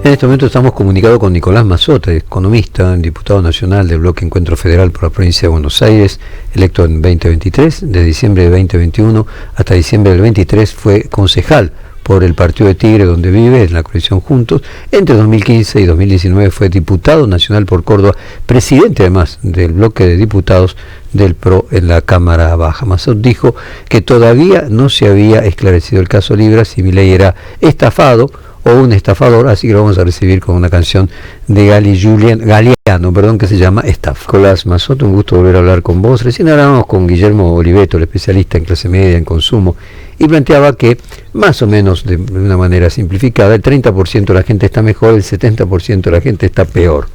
En este momento estamos comunicados con Nicolás Mazzotta, economista, diputado nacional del Bloque Encuentro Federal por la provincia de Buenos Aires, electo en 2023, de diciembre de 2021 hasta diciembre del 23 fue concejal por el partido de Tigre, donde vive, en la coalición Juntos. Entre 2015 y 2019 fue diputado nacional por Córdoba, presidente además del bloque de diputados del PRO en la Cámara Baja. Mazzotta dijo que todavía no se había esclarecido el caso Libra, si Milei era estafado o un estafador, así que lo vamos a recibir con una canción de Galeano, que se llama Estafa. Nicolás Mazzotta, un gusto volver a hablar con vos. Recién hablábamos con Guillermo Oliveto, el especialista en clase media, en consumo, y planteaba que, más o menos de una manera simplificada, el 30% de la gente está mejor, el 70% de la gente está peor.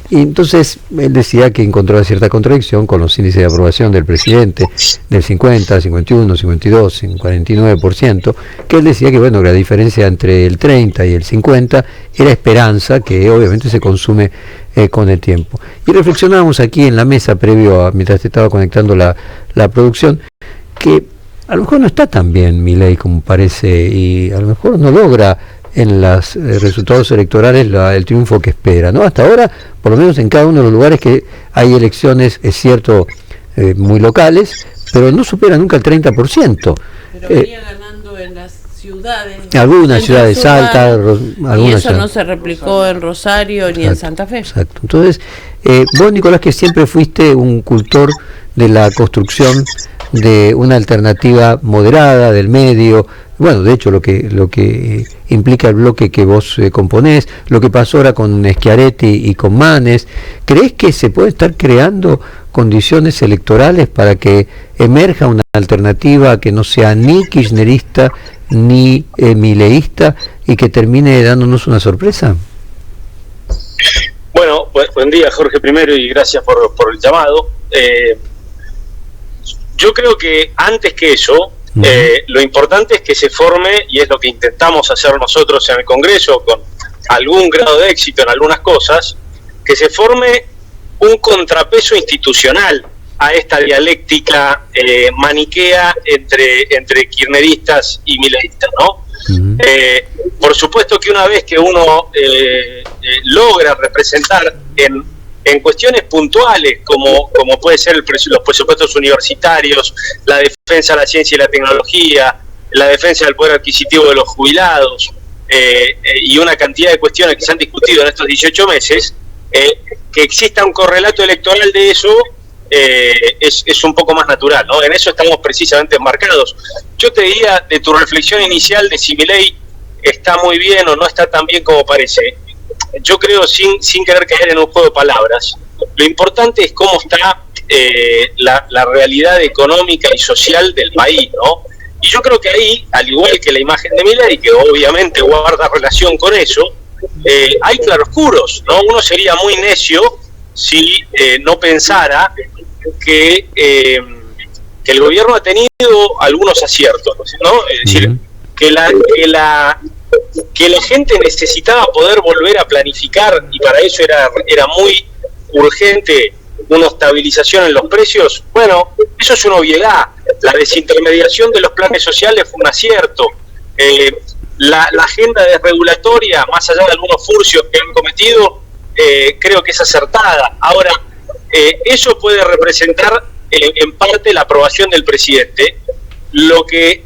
Y entonces él decía que encontraba cierta contradicción con los índices de aprobación del presidente del 50, 51, 52, 49%, que él decía que bueno, la diferencia entre el 30 y el 50 era esperanza, que obviamente se consume con el tiempo. Y reflexionábamos aquí en la mesa previo a, mientras te estaba conectando la producción, que a lo mejor no está tan bien Milei como parece, y a lo mejor no logra en los resultados electorales el triunfo que espera, ¿no? Hasta ahora, por lo menos en cada uno de los lugares que hay elecciones, es cierto, muy locales, pero no supera nunca el 30%. Pero venía ganando en las ciudades. Algunas ciudades, Salta, algunas y eso ciudades. No se replicó en Rosario ni en Santa Fe. Exacto. Entonces, vos, Nicolás, que siempre fuiste un cultor de la construcción de una alternativa moderada, del medio, bueno, de hecho lo que implica el bloque que vos componés, lo que pasó ahora con Schiaretti y con Manes, ¿crees que se puede estar creando condiciones electorales para que emerja una alternativa que no sea ni kirchnerista ni mileísta y que termine dándonos una sorpresa? Bueno, buen día, Jorge, primero, y gracias por el llamado. Yo creo que antes que eso, lo importante es que se forme, y es lo que intentamos hacer nosotros en el Congreso, con algún grado de éxito en algunas cosas, que se forme un contrapeso institucional a esta dialéctica maniquea entre kirchneristas y mileístas, ¿no? Por supuesto que una vez que uno logra representar en cuestiones puntuales, como puede ser los presupuestos universitarios, la defensa de la ciencia y la tecnología, la defensa del poder adquisitivo de los jubilados, y una cantidad de cuestiones que se han discutido en estos 18 meses, que exista un correlato electoral de eso es un poco más natural, ¿no? En eso estamos precisamente enmarcados. Yo te diría, de tu reflexión inicial de si Milei está muy bien o no está tan bien como parece, yo creo, sin querer caer en un juego de palabras, lo importante es cómo está la realidad económica y social del país, ¿no? Y yo creo que ahí, al igual que la imagen de Milei, que obviamente guarda relación con eso, hay claroscuros, ¿no? Uno sería muy necio si no pensara que el gobierno ha tenido algunos aciertos, ¿no? Es decir, que la gente necesitaba poder volver a planificar, y para eso era muy urgente una estabilización en los precios. Bueno, eso es una obviedad. La desintermediación de los planes sociales fue un acierto. La agenda desregulatoria, más allá de algunos furcios que han cometido, creo que es acertada. Ahora, eso puede representar en parte la aprobación del presidente. Lo que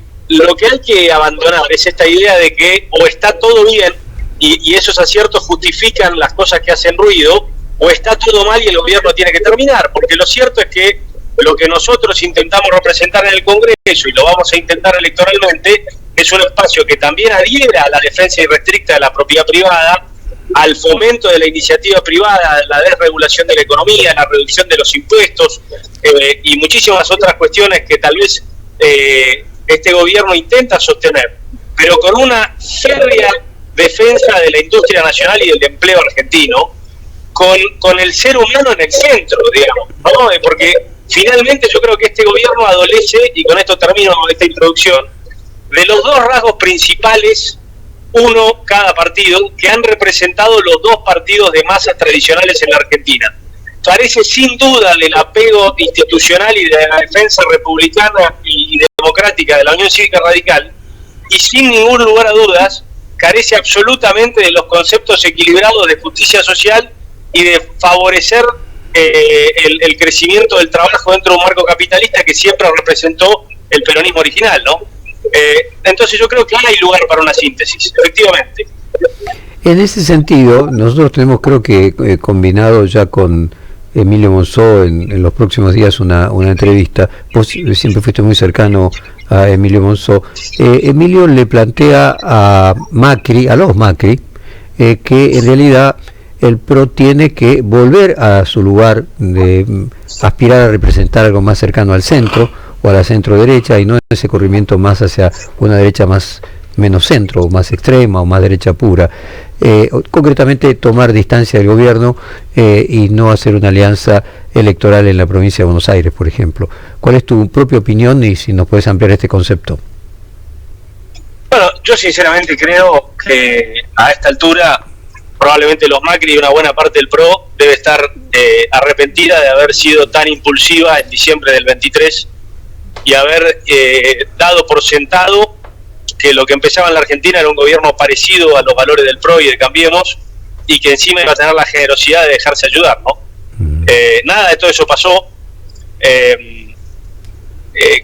hay que abandonar es esta idea de que o está todo bien y esos aciertos justifican las cosas que hacen ruido, o está todo mal y el gobierno tiene que terminar, porque lo cierto es que lo que nosotros intentamos representar en el Congreso, y lo vamos a intentar electoralmente, es un espacio que también adhiera a la defensa irrestricta de la propiedad privada, al fomento de la iniciativa privada, la desregulación de la economía, la reducción de los impuestos, y muchísimas otras cuestiones que tal vez este gobierno intenta sostener, pero con una férrea defensa de la industria nacional y del empleo argentino, con el ser humano en el centro, digamos, ¿no? Porque finalmente yo creo que este gobierno adolece, y con esto termino esta introducción, de los dos rasgos principales, uno cada partido, que han representado los dos partidos de masas tradicionales en la Argentina. Parece sin duda del apego institucional y de la defensa republicana y democrática de la Unión Cívica Radical, y sin ningún lugar a dudas carece absolutamente de los conceptos equilibrados de justicia social y de favorecer el crecimiento del trabajo dentro de un marco capitalista que siempre representó el peronismo original, ¿no? Entonces yo creo que hay lugar para una síntesis, efectivamente. En ese sentido, nosotros tenemos, creo que combinado ya con Emilio Monzó en los próximos días una entrevista. Vos siempre fuiste muy cercano a Emilio Monzó. Emilio le plantea a Macri, a los Macri, que en realidad el PRO tiene que volver a su lugar de aspirar a representar algo más cercano al centro o a la centro derecha, y no ese corrimiento más hacia una derecha menos centro, o más extrema, o más derecha pura. Concretamente tomar distancia del gobierno y no hacer una alianza electoral en la provincia de Buenos Aires, por ejemplo. ¿Cuál es tu propia opinión y si nos puedes ampliar este concepto? Bueno, yo sinceramente creo que a esta altura probablemente los Macri y una buena parte del PRO debe estar arrepentida de haber sido tan impulsiva en diciembre del 23 y haber dado por sentado que lo que empezaba en la Argentina era un gobierno parecido a los valores del PRO y de Cambiemos, y que encima iba a tener la generosidad de dejarse ayudar, ¿no? Nada de todo eso pasó.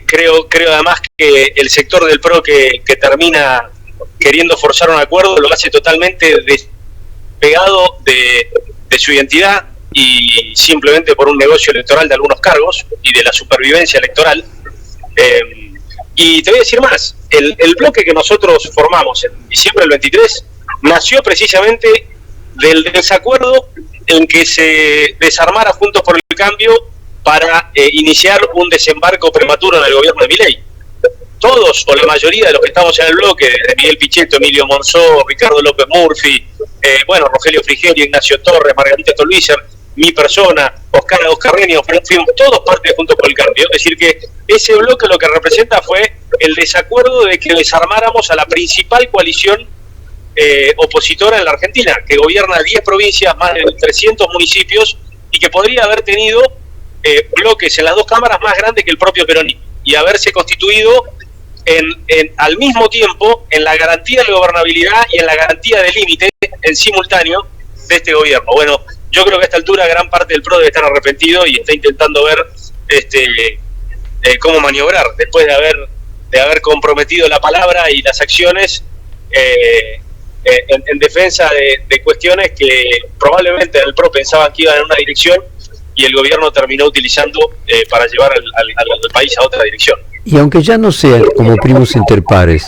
Creo además que el sector del PRO que termina queriendo forzar un acuerdo lo hace totalmente despegado de su identidad y simplemente por un negocio electoral de algunos cargos y de la supervivencia electoral. Y te voy a decir más, el bloque que nosotros formamos en diciembre del 23 nació precisamente del desacuerdo en que se desarmara Juntos por el Cambio para iniciar un desembarco prematuro en el gobierno de Milei. Todos o la mayoría de los que estamos en el bloque, desde Miguel Pichetto, Emilio Monzó, Ricardo López Murphy, Rogelio Frigerio, Ignacio Torres, Margarita Stolbizer, mi persona, Oscar Renio, fuimos todos parte de Juntos por el Cambio. Es decir, que ese bloque lo que representa fue el desacuerdo de que desarmáramos a la principal coalición opositora en la Argentina, que gobierna 10 provincias, más de 300 municipios, y que podría haber tenido bloques en las dos cámaras más grandes que el propio peronismo, y haberse constituido al mismo tiempo en la garantía de gobernabilidad y en la garantía de límite en simultáneo de este gobierno. Bueno, yo creo que a esta altura gran parte del PRO debe estar arrepentido y está intentando ver cómo maniobrar después de haber comprometido la palabra y las acciones en defensa de cuestiones que probablemente el PRO pensaban que iban en una dirección y el gobierno terminó utilizando para llevar al país a otra dirección. Y aunque ya no sean como primus inter pares,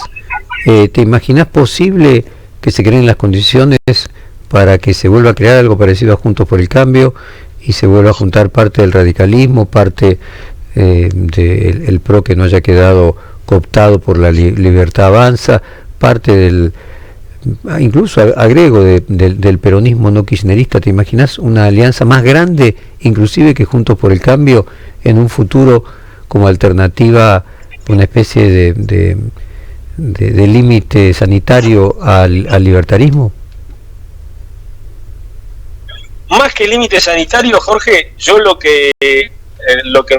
¿te imaginas posible que se creen las condiciones para que se vuelva a crear algo parecido a Juntos por el Cambio y se vuelva a juntar parte del radicalismo, parte del PRO que no haya quedado cooptado por la Libertad Avanza, parte del, incluso agrego, del peronismo no kirchnerista? ¿Te imaginas una alianza más grande, inclusive que Juntos por el Cambio, en un futuro como alternativa, una especie de límite sanitario al libertarismo? Más que límite sanitario, Jorge, yo lo que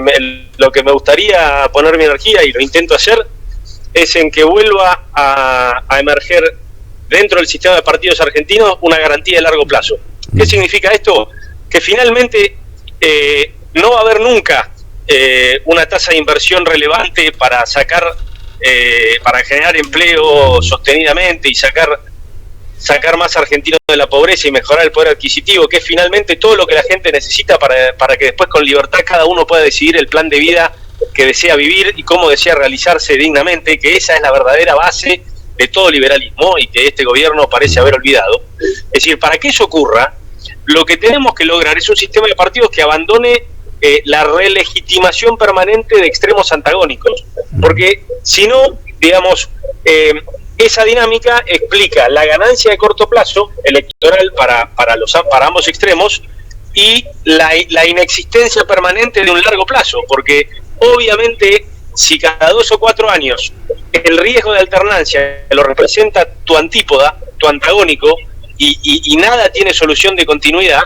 me gustaría poner mi energía, y lo intento hacer, es en que vuelva a emerger dentro del sistema de partidos argentinos una garantía de largo plazo. ¿Qué significa esto? Que finalmente no va a haber nunca una tasa de inversión relevante para generar empleo sostenidamente y sacar más argentinos de la pobreza y mejorar el poder adquisitivo, que es finalmente todo lo que la gente necesita para que después con libertad cada uno pueda decidir el plan de vida que desea vivir y cómo desea realizarse dignamente, que esa es la verdadera base de todo liberalismo y que este gobierno parece haber olvidado. Es decir, para que eso ocurra, lo que tenemos que lograr es un sistema de partidos que abandone la relegitimación permanente de extremos antagónicos, porque si no, digamos, esa dinámica explica la ganancia de corto plazo electoral para ambos extremos y la inexistencia permanente de un largo plazo, porque obviamente si cada 2 o 4 años el riesgo de alternancia lo representa tu antípoda, tu antagónico, y nada tiene solución de continuidad,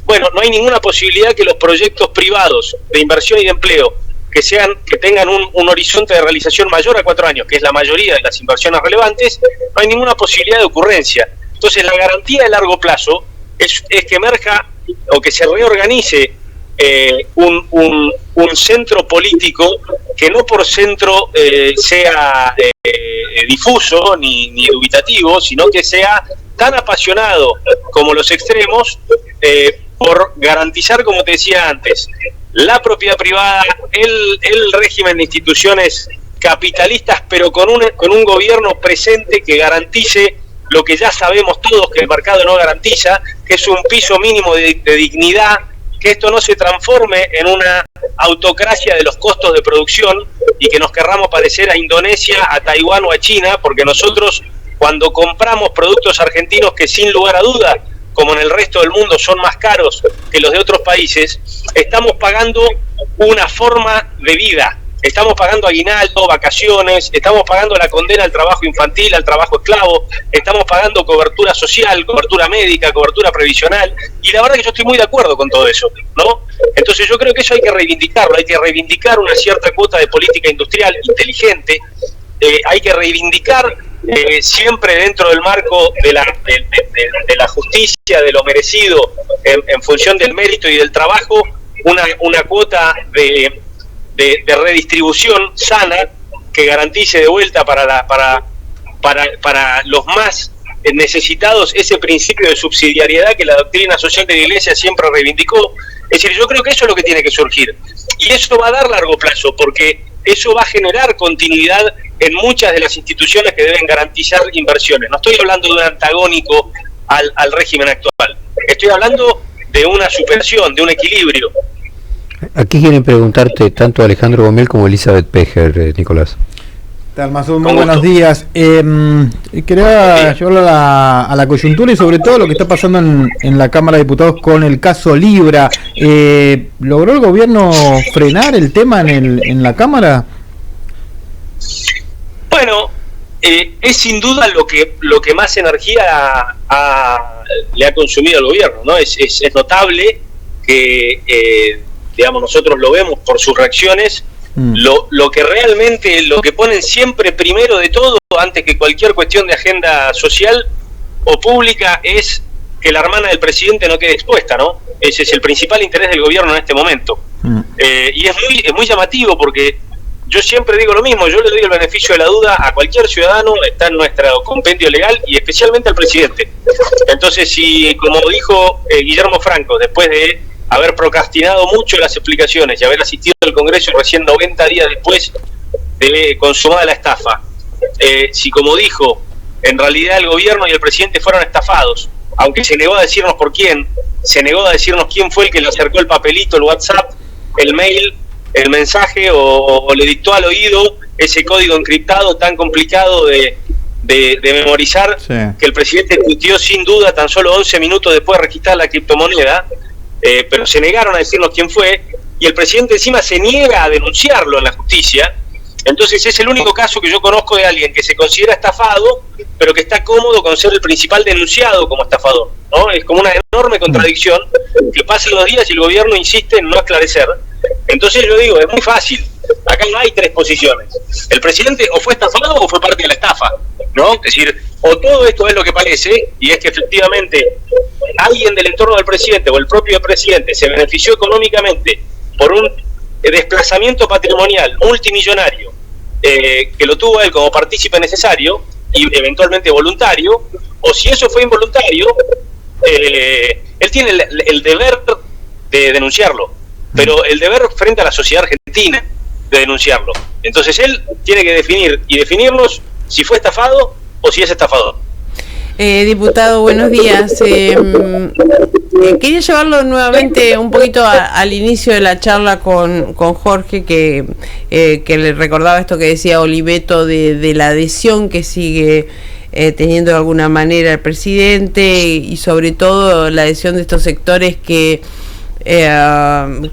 bueno, no hay ninguna posibilidad que los proyectos privados de inversión y de empleo que tengan un horizonte de realización mayor a 4 años, que es la mayoría de las inversiones relevantes, no hay ninguna posibilidad de ocurrencia. Entonces la garantía de largo plazo es que emerja o que se reorganice un centro político que no por centro sea difuso ni dubitativo, sino que sea tan apasionado como los extremos por garantizar, como te decía antes, la propiedad privada, el régimen de instituciones capitalistas, pero con un gobierno presente que garantice lo que ya sabemos todos que el mercado no garantiza, que es un piso mínimo de dignidad, que esto no se transforme en una autocracia de los costos de producción y que nos querramos parecer a Indonesia, a Taiwán o a China, porque nosotros cuando compramos productos argentinos que sin lugar a duda, como en el resto del mundo son más caros que los de otros países, estamos pagando una forma de vida. Estamos pagando aguinaldo, vacaciones, estamos pagando la condena al trabajo infantil, al trabajo esclavo, estamos pagando cobertura social, cobertura médica, cobertura previsional, y la verdad que yo estoy muy de acuerdo con todo eso, ¿no? Entonces yo creo que eso hay que reivindicarlo, hay que reivindicar una cierta cuota de política industrial inteligente, hay que reivindicar siempre dentro del marco de la justicia, de lo merecido, en función del mérito y del trabajo, una cuota de redistribución sana que garantice de vuelta para los más necesitados ese principio de subsidiariedad que la doctrina social de la Iglesia siempre reivindicó. Es decir, yo creo que eso es lo que tiene que surgir. Y eso va a dar largo plazo, porque eso va a generar continuidad en muchas de las instituciones que deben garantizar inversiones. No estoy hablando de un antagónico al régimen actual. Estoy hablando de una superación, de un equilibrio. Aquí quieren preguntarte tanto Alejandro Gomel como Elizabeth Pejer, Nicolás. Tal, Masud, muy buenos días. Quería llevarlo a la coyuntura y sobre todo lo que está pasando en la Cámara de Diputados con el caso Libra. ¿Logró el gobierno frenar el tema en la Cámara? Bueno, es sin duda lo que más energía le ha consumido al gobierno, ¿no? Es notable que digamos, nosotros lo vemos por sus reacciones, lo que realmente, lo que ponen siempre primero de todo, antes que cualquier cuestión de agenda social o pública, es que la hermana del presidente no quede expuesta, ¿no? Ese es el principal interés del gobierno en este momento. Y es muy llamativo, porque yo siempre digo lo mismo, yo le doy el beneficio de la duda a cualquier ciudadano, está en nuestro compendio legal, y especialmente al presidente. Entonces, si, como dijo Guillermo Franco, después de haber procrastinado mucho las explicaciones y haber asistido al Congreso recién 90 días después de consumada la estafa, si, como dijo, en realidad el gobierno y el presidente fueron estafados, aunque se negó a decirnos por quién, se negó a decirnos quién fue el que le acercó el papelito, el WhatsApp, el mail, el mensaje, o le dictó al oído ese código encriptado tan complicado de memorizar, sí, que el presidente tuiteó sin duda tan solo 11 minutos después de registrar la criptomoneda, pero se negaron a decirnos quién fue, y el presidente encima se niega a denunciarlo en la justicia. Entonces es el único caso que yo conozco de alguien que se considera estafado, pero que está cómodo con ser el principal denunciado como estafador, ¿no? Es como una enorme contradicción, que pasan los días y el gobierno insiste en no esclarecer. Entonces yo digo, es muy fácil, acá no hay tres posiciones. El presidente o fue estafado o fue parte de la estafa, ¿no? Es decir, o todo esto es lo que parece, y es que efectivamente alguien del entorno del presidente o el propio presidente se benefició económicamente por un desplazamiento patrimonial multimillonario, que lo tuvo él como partícipe necesario y eventualmente voluntario, o si eso fue involuntario, él tiene el deber de denunciarlo, pero el deber frente a la sociedad argentina de denunciarlo. Entonces él tiene que definirnos si fue estafado o si es estafador. Diputado, buenos días. Quería llevarlo nuevamente un poquito al inicio de la charla con Jorge, que le recordaba esto que decía Oliveto de la adhesión que sigue teniendo de alguna manera el presidente, y sobre todo la adhesión de estos sectores que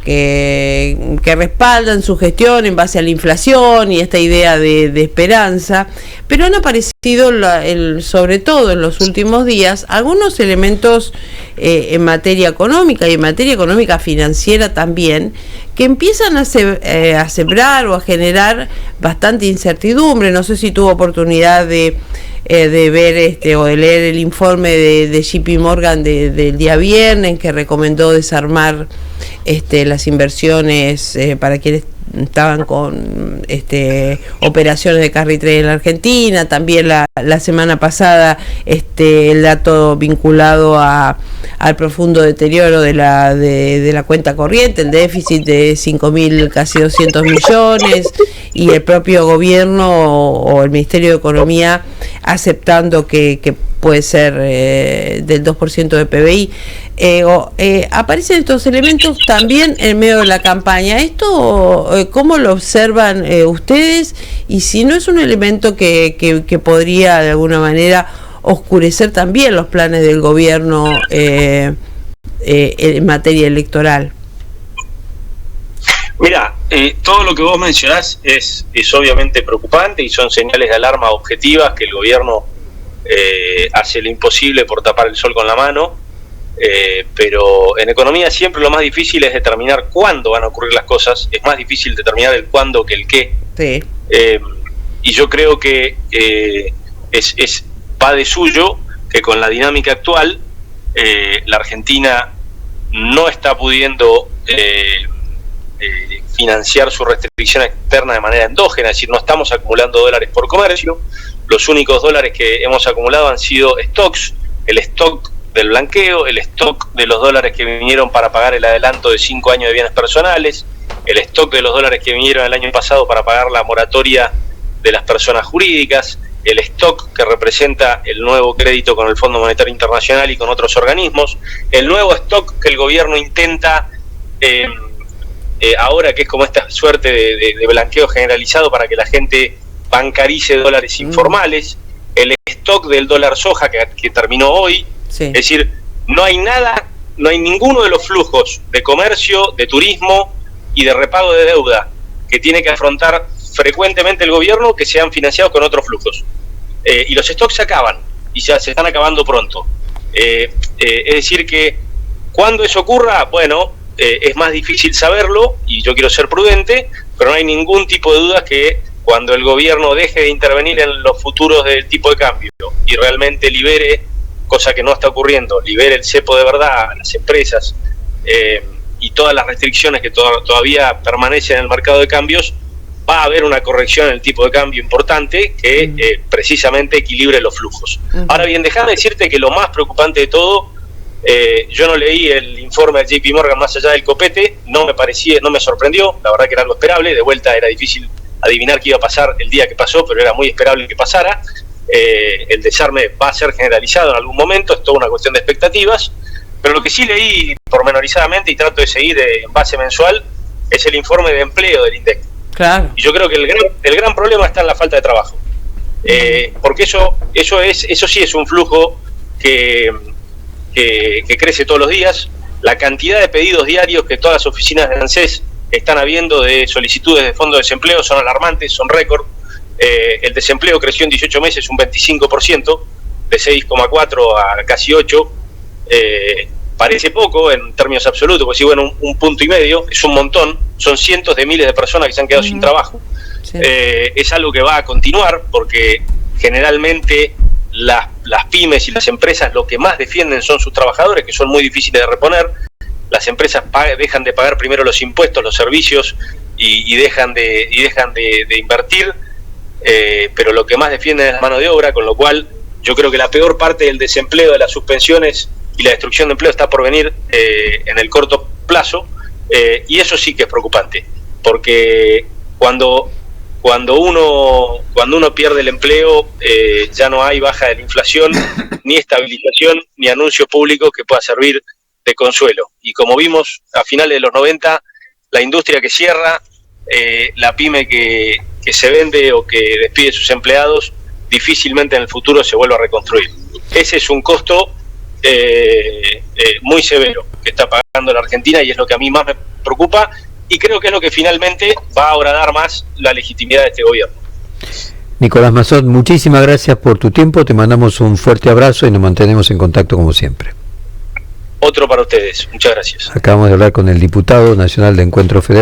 que respaldan su gestión en base a la inflación y esta idea de esperanza, pero han aparecido, sobre todo en los últimos días, algunos elementos en materia económica y en materia económica financiera también, que empiezan a sembrar o a generar bastante incertidumbre. No sé si tuvo oportunidad de ver o de leer el informe de JP Morgan del día viernes, que recomendó desarmar las inversiones para quienes estaban con operaciones de carry trade en la Argentina. También la semana pasada el dato vinculado al profundo deterioro de la cuenta corriente, el déficit de 5.000, casi 200 millones, y el propio gobierno o el Ministerio de Economía aceptando que puede ser del 2% de PBI. Aparecen estos elementos también en medio de la campaña. ¿Esto cómo lo observan ustedes? Y si no es un elemento que podría de alguna manera oscurecer también los planes del gobierno en materia electoral. Mira, todo lo que vos mencionás es obviamente preocupante y son señales de alarma objetivas que el gobierno hace lo imposible por tapar el sol con la mano, pero en economía siempre lo más difícil es determinar cuándo van a ocurrir las cosas. Es más difícil determinar el cuándo que el qué. Sí. Y yo creo que va de suyo que con la dinámica actual la Argentina no está pudiendo financiar su restricción externa de manera endógena, es decir, no estamos acumulando dólares por comercio. Los únicos dólares que hemos acumulado han sido stocks, el stock del blanqueo, el stock de los dólares que vinieron para pagar el adelanto de 5 años de bienes personales, el stock de los dólares que vinieron el año pasado para pagar la moratoria de las personas jurídicas, el stock que representa el nuevo crédito con el Fondo Monetario Internacional y con otros organismos, el nuevo stock que el gobierno intenta ahora, que es como esta suerte de blanqueo generalizado para que la gente bancarice dólares informales, el stock del dólar soja que terminó hoy. Sí. Es decir, no hay ninguno de los flujos de comercio, de turismo y de repago de deuda que tiene que afrontar frecuentemente el gobierno que sean financiados con otros flujos. Y los stocks se acaban, y ya se están acabando pronto. Es decir que cuando eso ocurra, bueno, es más difícil saberlo, y yo quiero ser prudente, pero no hay ningún tipo de duda que cuando el gobierno deje de intervenir en los futuros del tipo de cambio y realmente libere, cosa que no está ocurriendo, libere el cepo de verdad a las empresas y todas las restricciones que todavía permanecen en el mercado de cambios, va a haber una corrección en el tipo de cambio importante que precisamente equilibre los flujos. Ahora bien, déjame decirte que lo más preocupante de todo, yo no leí el informe de JP Morgan más allá del copete, no me sorprendió, la verdad que era algo esperable, de vuelta era difícil adivinar qué iba a pasar el día que pasó, pero era muy esperable que pasara. El desarme va a ser generalizado en algún momento, es toda una cuestión de expectativas, pero lo que sí leí pormenorizadamente y trato de seguir en base mensual es el informe de empleo del INDEC. Claro. Y yo creo que el gran problema está en la falta de trabajo, porque eso sí es un flujo que crece todos los días. La cantidad de pedidos diarios que todas las oficinas de ANSES están habiendo de solicitudes de fondo de desempleo son alarmantes, son récord. El desempleo creció en 18 meses un 25%, de 6,4 a casi 8. Parece poco en términos absolutos, porque si bueno, un punto y medio es un montón, son cientos de miles de personas que se han quedado sin trabajo. Sí. Es algo que va a continuar porque generalmente las pymes y las empresas lo que más defienden son sus trabajadores, que son muy difíciles de reponer. Las empresas dejan de pagar primero los impuestos, los servicios y dejan de invertir, pero lo que más defienden es la mano de obra, con lo cual yo creo que la peor parte del desempleo, de las suspensiones y la destrucción de empleo está por venir en el corto plazo, y eso sí que es preocupante, porque cuando uno pierde el empleo, ya no hay baja de la inflación, ni estabilización, ni anuncios públicos que pueda servir de consuelo. Y como vimos a finales de los 90, la industria que cierra, la pyme que se vende o que despide sus empleados, difícilmente en el futuro se vuelva a reconstruir. Ese es un costo muy severo. que está pagando la Argentina, y es lo que a mí más me preocupa, y creo que es lo que finalmente va a agradar más la legitimidad de este gobierno. Nicolás Massot, muchísimas gracias por tu tiempo, te mandamos un fuerte abrazo y nos mantenemos en contacto como siempre. Otro para ustedes, muchas gracias. Acabamos de hablar con el diputado nacional de Encuentro Federal.